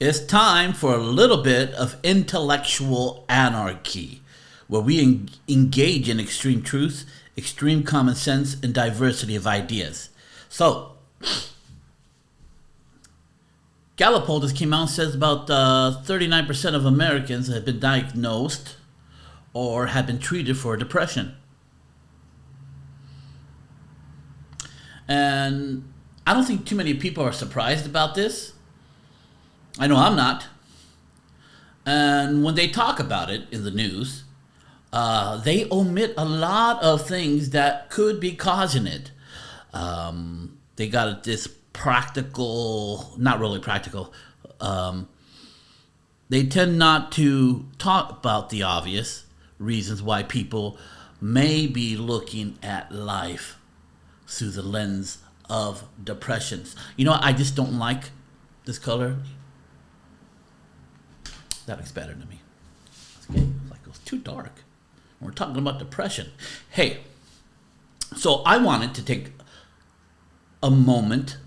It's time for a little bit of intellectual anarchy, where we engage in extreme truth, extreme common sense, and diversity of ideas. So, Gallup poll just came out and says about 39% of Americans have been diagnosed or have been treated for depression. And I don't think too many people are surprised about this. I know I'm not. And when they talk about it in the news, they omit a lot of things that could be causing it. They got this practical, not really practical. They tend not to talk about the obvious reasons why people may be looking at life through the lens of depressions. You know what I just don't like? This color. That looks better to me. Okay. Like it was too dark. We're talking about depression. Hey, so I wanted to take a moment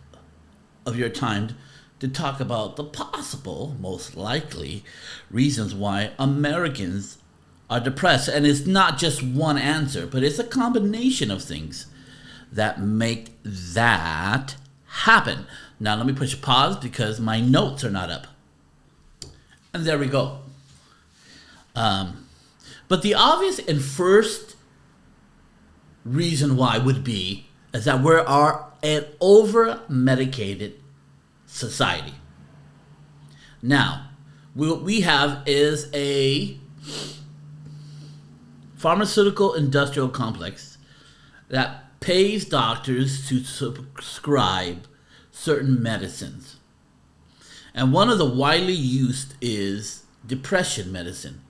of your time to talk about the possible, most likely, reasons why Americans are depressed. And it's not just one answer, but it's a combination of things that make that happen. Now let me push pause because my notes are not up. And there we go. But the obvious and first reason why would be is that we are an over-medicated society. Now, what we have is a pharmaceutical industrial complex that pays doctors to prescribe certain medicines. And one of the widely used is depression medicine.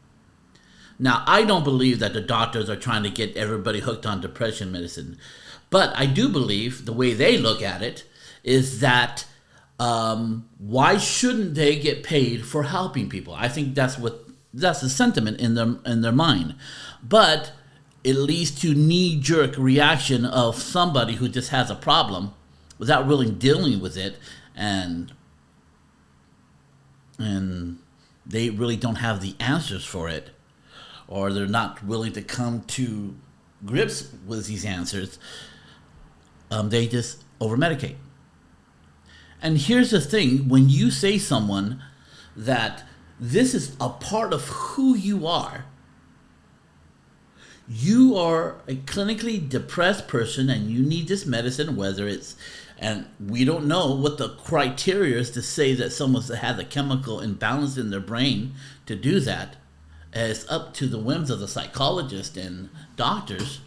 Now, I don't believe that the doctors are trying to get everybody hooked on depression medicine. But I do believe the way they look at it is that why shouldn't they get paid for helping people? I think that's the sentiment in their mind. But it leads to knee-jerk reaction of somebody who just has a problem without really dealing with it, and they really don't have the answers for it, or they're not willing to come to grips with these answers. They just over-medicate. And here's the thing, when you say someone that this is a part of who you are a clinically depressed person and you need this medicine, whether it's, and we don't know what the criteria is to say that someone has a chemical imbalance in their brain to do that. It's up to the whims of the psychologist and doctors.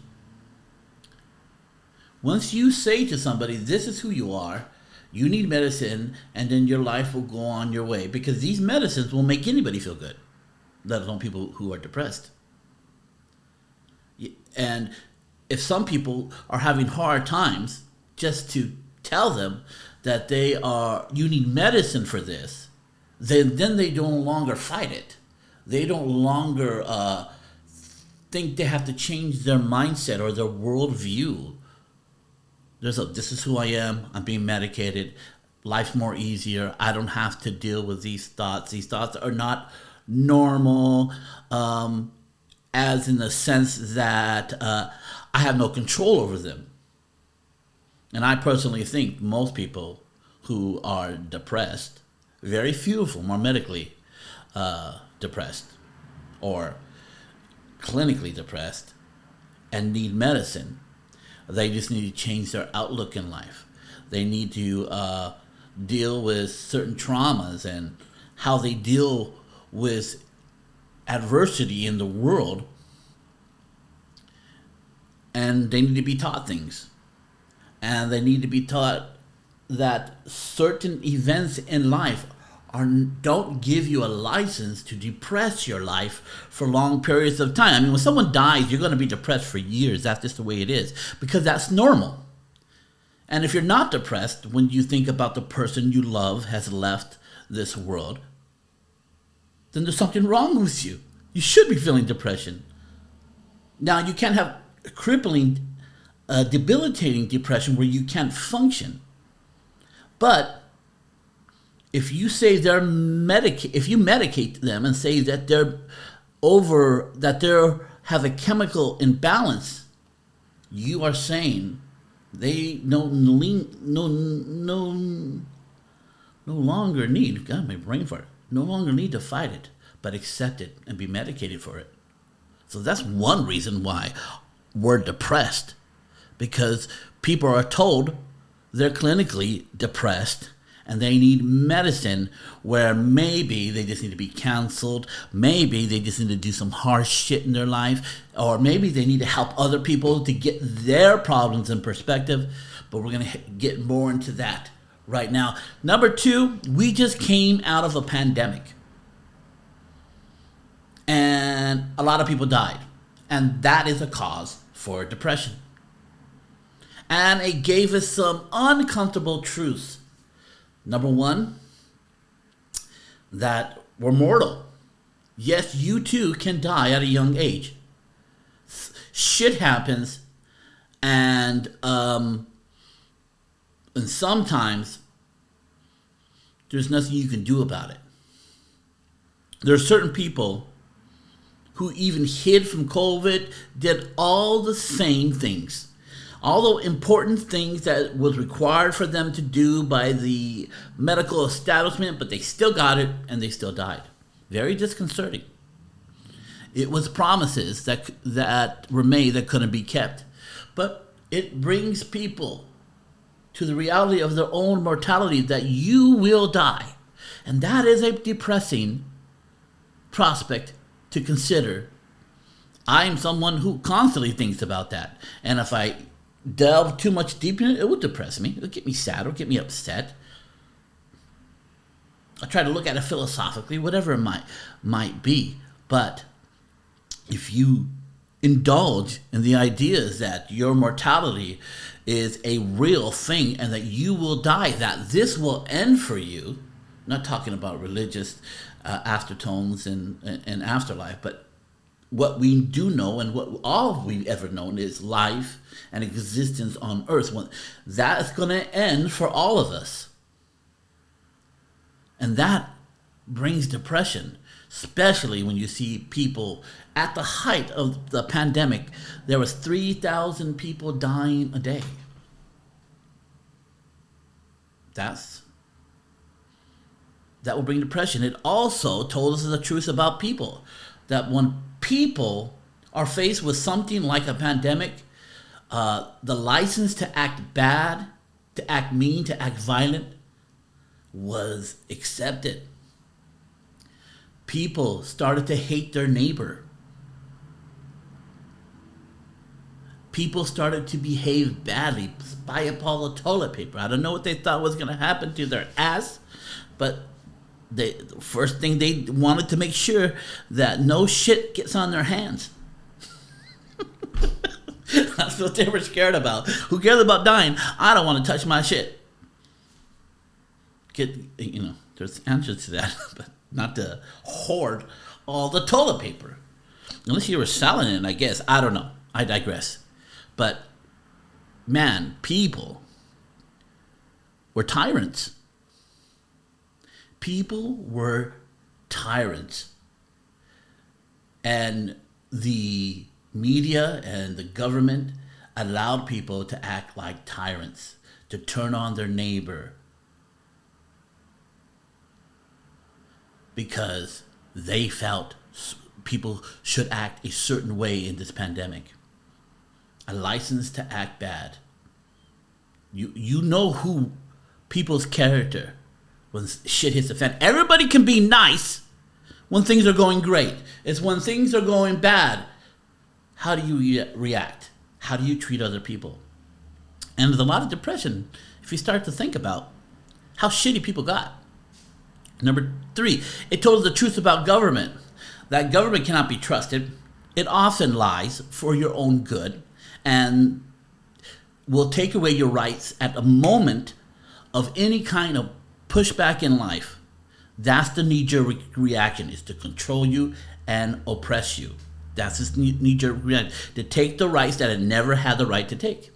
Once you say to somebody, this is who you are, you need medicine, and then your life will go on your way. Because these medicines will make anybody feel good, let alone people who are depressed. And if some people are having hard times, just to tell them that you need medicine for this, then they no longer fight it. They don't longer think they have to change their mindset or their worldview. This is who I am. I'm being medicated. Life's more easier. I don't have to deal with these thoughts. These thoughts are not normal, as in the sense that I have no control over them. And I personally think most people who are depressed, very few of them are medically depressed or clinically depressed and need medicine. They just need to change their outlook in life. They need to deal with certain traumas and how they deal with adversity in the world. And they need to be taught things. And they need to be taught that certain events in life don't give you a license to depress your life for long periods of time. I mean, when someone dies, you're going to be depressed for years. That's just the way it is, because that's normal. And if you're not depressed when you think about the person you love has left this world, then there's something wrong with you. You should be feeling depression. Now, you can't have crippling, debilitating depression where you can't function. But if you say if you medicate them and say that they're have a chemical imbalance, you are saying they no longer need, God, my brain fart, no longer need to fight it, but accept it and be medicated for it. So that's one reason why we're depressed, because people are told they're clinically depressed and they need medicine, where maybe they just need to be canceled, maybe they just need to do some harsh shit in their life, or maybe they need to help other people to get their problems in perspective. But we're going to get more into that right now. Number 2, we just came out of a pandemic. And a lot of people died. And that is a cause for depression. And it gave us some uncomfortable truths. Number 1, that we're mortal. Yes, you too can die at a young age. Shit happens, and sometimes there's nothing you can do about it. There are certain people who even hid from COVID, did all the same things. All the important things that was required for them to do by the medical establishment, but they still got it and they still died. Very disconcerting. It was promises that were made that couldn't be kept. But it brings people to the reality of their own mortality, that you will die. And that is a depressing prospect to consider. I am someone who constantly thinks about that. And if I delve too much deep in it, it would depress me. It would get me sad or get me upset. I try to look at it philosophically, whatever it might be. But if you indulge in the ideas that your mortality is a real thing and that you will die, that this will end for you, I'm not talking about religious aftertones and afterlife, but what we do know and what all we've ever known is life and existence on earth. That is going to end for all of us. And that brings depression, especially when you see people at the height of the pandemic. There was 3,000 people dying a day. That will bring depression. It also told us the truth about people, that when people are faced with something like a pandemic, the license to act bad, to act mean, to act violent was accepted. People started to hate their neighbor. People started to behave badly, buy up all the toilet paper. I don't know what they thought was going to happen to their ass, but the first thing they wanted to make sure that no shit gets on their hands. That's what they were scared about. Who cares about dying? I don't want to touch my shit. There's answers to that, but not to hoard all the toilet paper. Unless you were selling it, I guess. I don't know. I digress. But, man, people were tyrants. People were tyrants. And the media and the government allowed people to act like tyrants, to turn on their neighbor, because they felt people should act a certain way in this pandemic. A license to act bad. You know who people's character when shit hits the fan. Everybody can be nice when things are going great. It's when things are going bad. How do you react? How do you treat other people? And there's a lot of depression if you start to think about how shitty people got. Number 3, it told us the truth about government. That government cannot be trusted. It often lies for your own good and will take away your rights at a moment of any kind of pushback in life. That's the knee-jerk reaction, is to control you and oppress you. That's its knee-jerk reaction, to take the rights that it never had the right to take.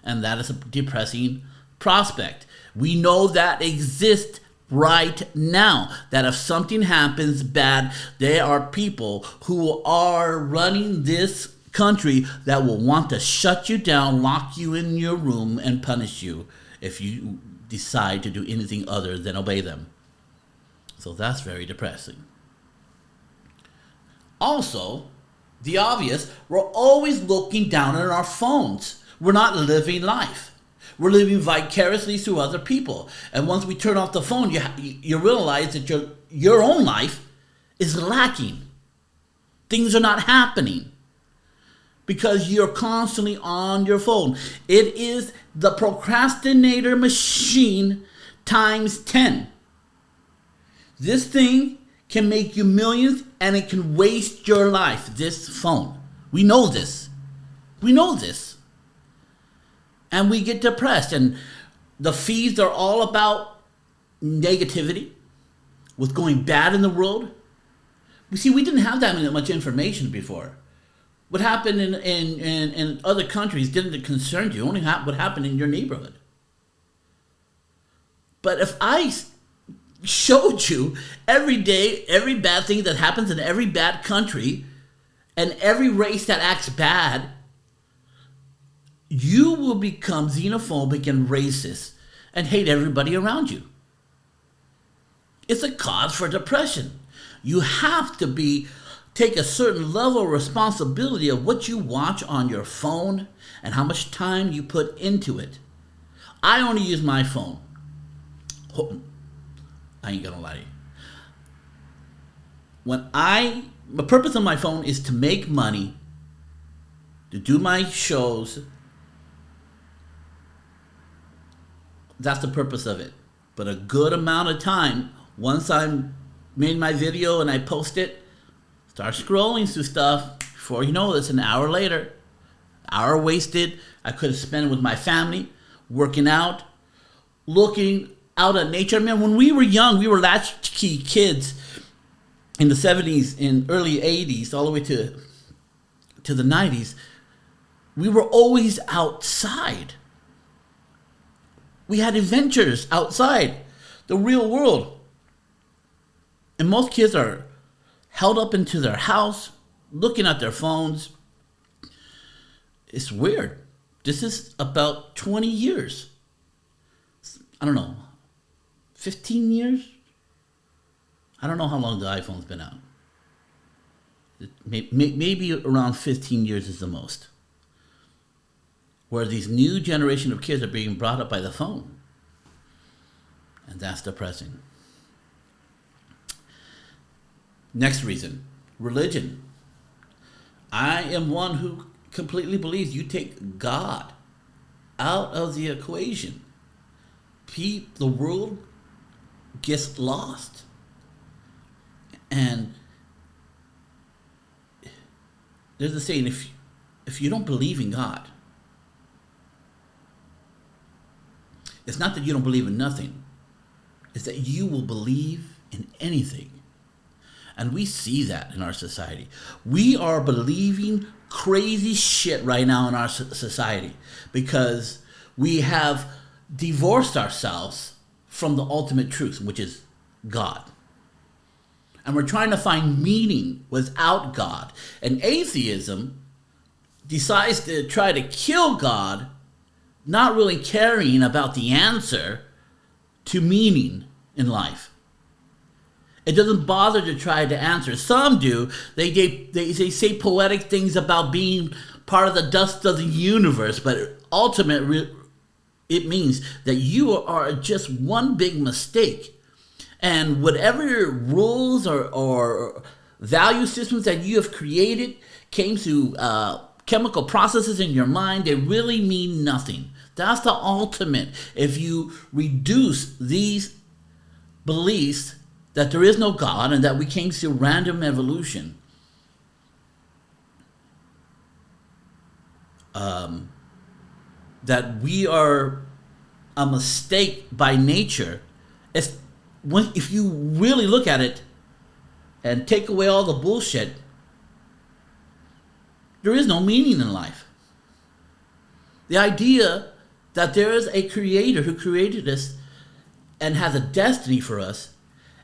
And that is a depressing prospect. We know that exists right now that if something happens bad, there are people who are running this country that will want to shut you down, lock you in your room, and punish you if you decide to do anything other than obey them. So that's very depressing. Also, the obvious, we're always looking down at our phones. We're not living life. We're living vicariously through other people. And once we turn off the phone, you realize that your own life is lacking. Things are not happening because you're constantly on your phone. It is the procrastinator machine times 10. This thing can make you millions and it can waste your life, this phone. We know this. We know this. And we get depressed, and the feeds are all about negativity, what's going bad in the world. We see, we didn't have that much information before. What happened in other countries didn't concern you, only what happened in your neighborhood. But if I showed you every day, every bad thing that happens in every bad country, and every race that acts bad, you will become xenophobic and racist and hate everybody around you. It's a cause for depression. You have to take a certain level of responsibility of what you watch on your phone and how much time you put into it. I only use my phone. I ain't gonna lie to you. The purpose of my phone is to make money, to do my shows. That's the purpose of it. But a good amount of time, once I'm made my video and I post it, start scrolling through stuff. Before you know it's an hour later. Hour wasted. I could have spent it with my family, working out, looking out at nature. Man, when we were young, we were latchkey kids in the 70s and early 80s, all the way to the 90s. We were always outside. We had adventures outside the real world. And most kids are held up into their house, looking at their phones. It's weird. This is about 20 years. I don't know, 15 years? I don't know how long the iPhone's been out. Maybe around 15 years is the most. Where these new generation of kids are being brought up by the phone. And that's depressing. Next reason, religion. I am one who completely believes you take God out of the equation. The world gets lost. And there's a saying, if you don't believe in God, it's not that you don't believe in nothing. It's that you will believe in anything. And we see that in our society. We are believing crazy shit right now in our society because we have divorced ourselves from the ultimate truth, which is God. And we're trying to find meaning without God. And atheism decides to try to kill God, not really caring about the answer to meaning in life. It doesn't bother to try to answer. Some do. They say poetic things about being part of the dust of the universe, but ultimately it means that you are just one big mistake. And whatever rules or value systems that you have created came through chemical processes in your mind, they really mean nothing. That's the ultimate. If you reduce these beliefs that there is no God and that we came through random evolution, that we are a mistake by nature, if you really look at it and take away all the bullshit, there is no meaning in life. The idea that there is a creator who created us and has a destiny for us,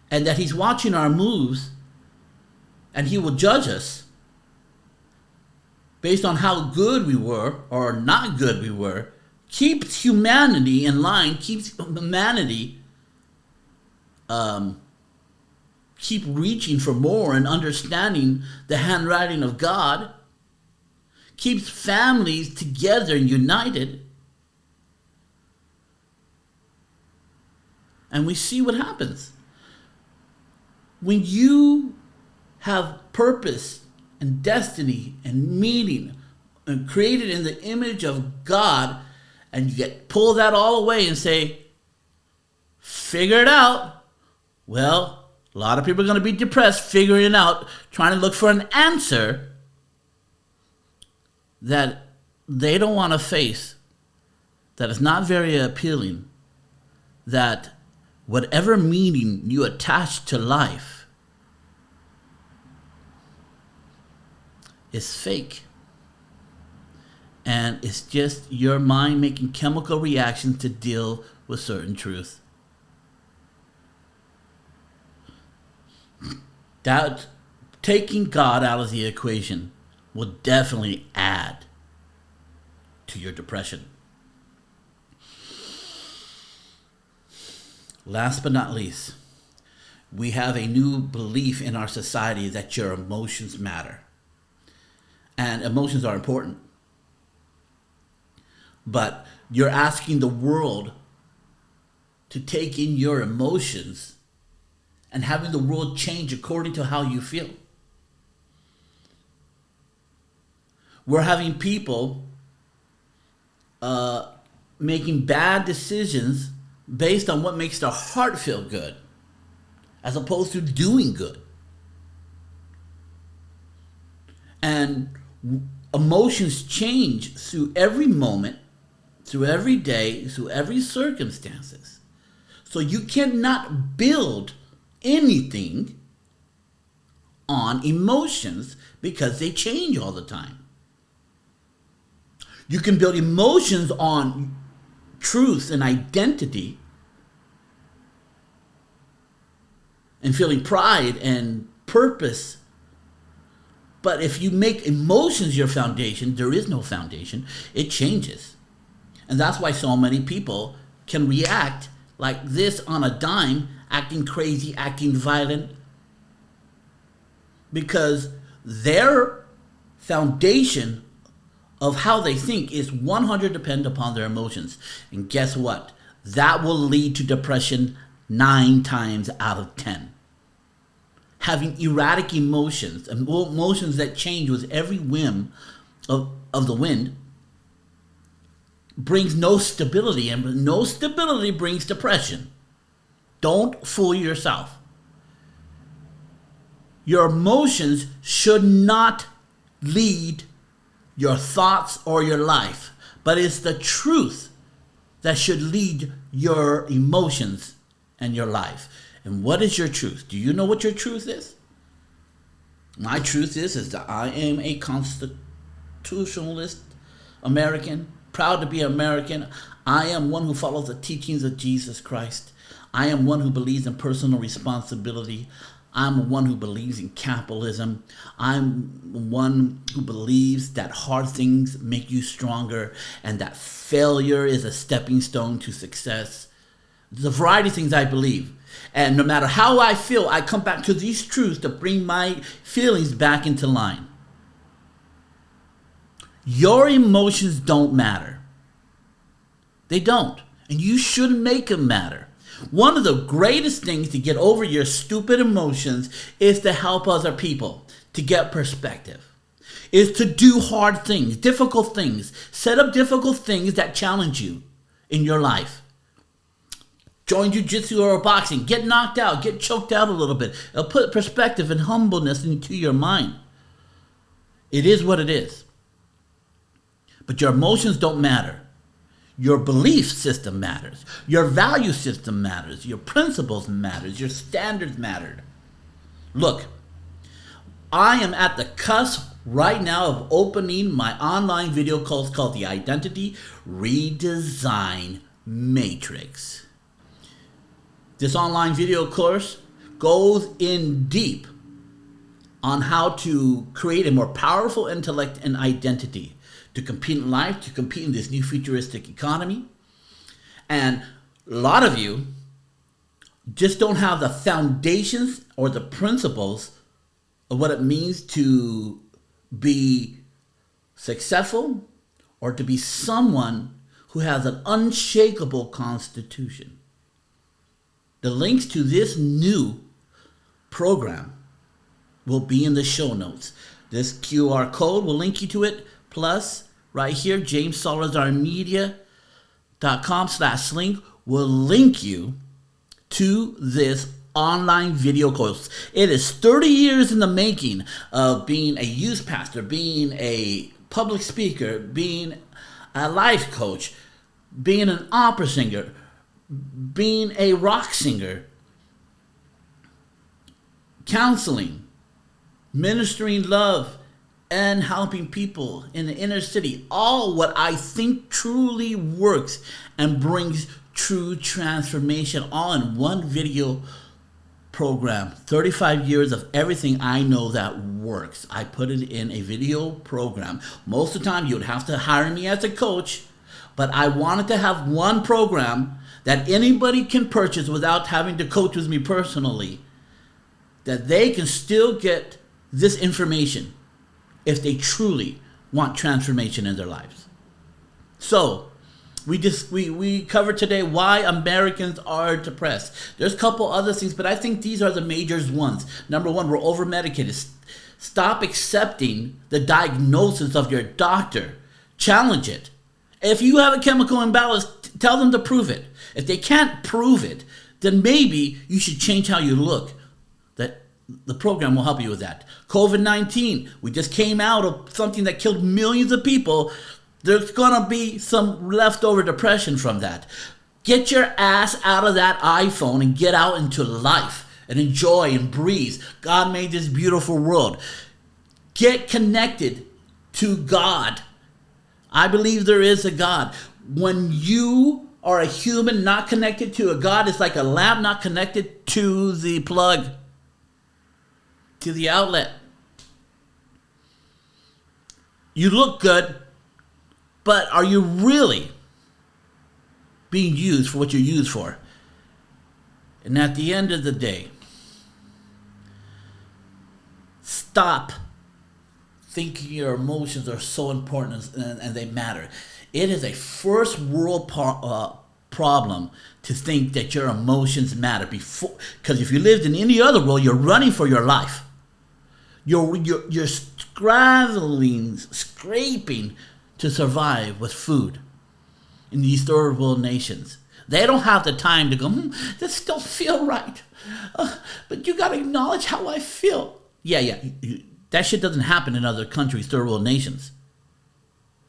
and that he's watching our moves, and he will judge us based on how good we were or not good we were, keeps humanity in line, keeps humanity keep reaching for more and understanding the handwriting of God, keeps families together and united. And we see what happens. When you have purpose and destiny and meaning and created in the image of God, and you get pull that all away and say, figure it out. Well, a lot of people are going to be depressed figuring it out, trying to look for an answer that they don't want to face, that is not very appealing, that whatever meaning you attach to life is fake. And it's just your mind making chemical reactions to deal with certain truth. That taking God out of the equation will definitely add to your depression. Last but not least, we have a new belief in our society that your emotions matter. And emotions are important. But you're asking the world to take in your emotions and having the world change according to how you feel. We're having people making bad decisions based on what makes their heart feel good, as opposed to doing good. And emotions change through every moment, through every day, through every circumstances. So you cannot build anything on emotions because they change all the time. You can build emotions on truth and identity and feeling pride and purpose. But if you make emotions your foundation, there is no foundation. It changes. And that's why so many people can react like this on a dime, acting crazy, acting violent, because their foundation of how they think is 100% dependent upon their emotions. And guess what? That will lead to depression 9 times out of 10. Having erratic emotions, emotions that change with every whim of the wind, brings no stability, and no stability brings depression. Don't fool yourself. Your emotions should not lead your thoughts or your life, but it's the truth that should lead your emotions and your life. And what is your truth? Do you know what your truth is? My truth is that I am a constitutionalist American, proud to be American. I am one who follows the teachings of Jesus Christ. I am one who believes in personal responsibility. I'm one who believes in capitalism. I'm one who believes that hard things make you stronger and that failure is a stepping stone to success. There's a variety of things I believe. And no matter how I feel, I come back to these truths to bring my feelings back into line. Your emotions don't matter. They don't. And you shouldn't make them matter. One of the greatest things to get over your stupid emotions is to help other people, to get perspective, is to do hard things, difficult things. Set up difficult things that challenge you in your life. Join jiu-jitsu or boxing. Get knocked out. Get choked out a little bit. It'll put perspective and humbleness into your mind. It is what it is. But your emotions don't matter. Your belief system matters. Your value system matters. Your principles matters. Your standards matter. Look, I am at the cusp right now of opening my online video course called the Identity Redesign Matrix. This online video course goes in deep on how to create a more powerful intellect and identity to compete in life, to compete in this new futuristic economy. And a lot of you just don't have the foundations or the principles of what it means to be successful or to be someone who has an unshakable constitution. The links to this new program will be in the show notes. This QR code will link you to it. Plus, right here, jamessalazarmedia.com/link will link you to this online video course. It is 30 years in the making of being a youth pastor, being a public speaker, being a life coach, being an opera singer, being a rock singer, counseling, ministering love, and helping people in the inner city. All what I think truly works and brings true transformation, all in one video program. 35 years of everything I know that works. I put it in a video program. Most of the time, you would have to hire me as a coach, but I wanted to have one program that anybody can purchase without having to coach with me personally, that they can still get this information if they truly want transformation in their lives. So, we covered today why Americans are depressed. There's a couple other things, but I think these are the major ones. Number one, we're over-medicated. Stop accepting the diagnosis of your doctor. Challenge it. If you have a chemical imbalance, tell them to prove it. If they can't prove it, then maybe you should change how you look. That the program will help you with that. COVID-19, we just came out of something that killed millions of people. There's going to be some leftover depression from that. Get your ass out of that iPhone and get out into life and enjoy and breathe. God made this beautiful world. Get connected to God. I believe there is a God. When you are a human not connected to a God, it's like a lamp not connected to the plug, to the outlet. You look good, but are you really being used for what you're used for? And at the end of the day, stop thinking your emotions are so important and they matter. It is a first world problem to think that your emotions matter. Because if you lived in any other world, you're running for your life. You're scraping to survive with food in these third world nations. They don't have the time to go, this don't feel right. But you got to acknowledge how I feel. Yeah. That shit doesn't happen in other countries, third world nations.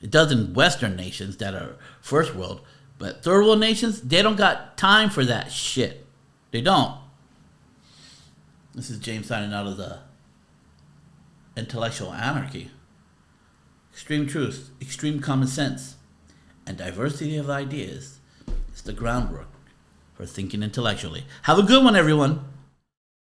It does in Western nations that are first world. But third world nations, they don't got time for that shit. They don't. This is James signing out of the Intellectual Anarchy. Extreme truth, extreme common sense, and diversity of ideas is the groundwork for thinking intellectually. Have a good one, everyone.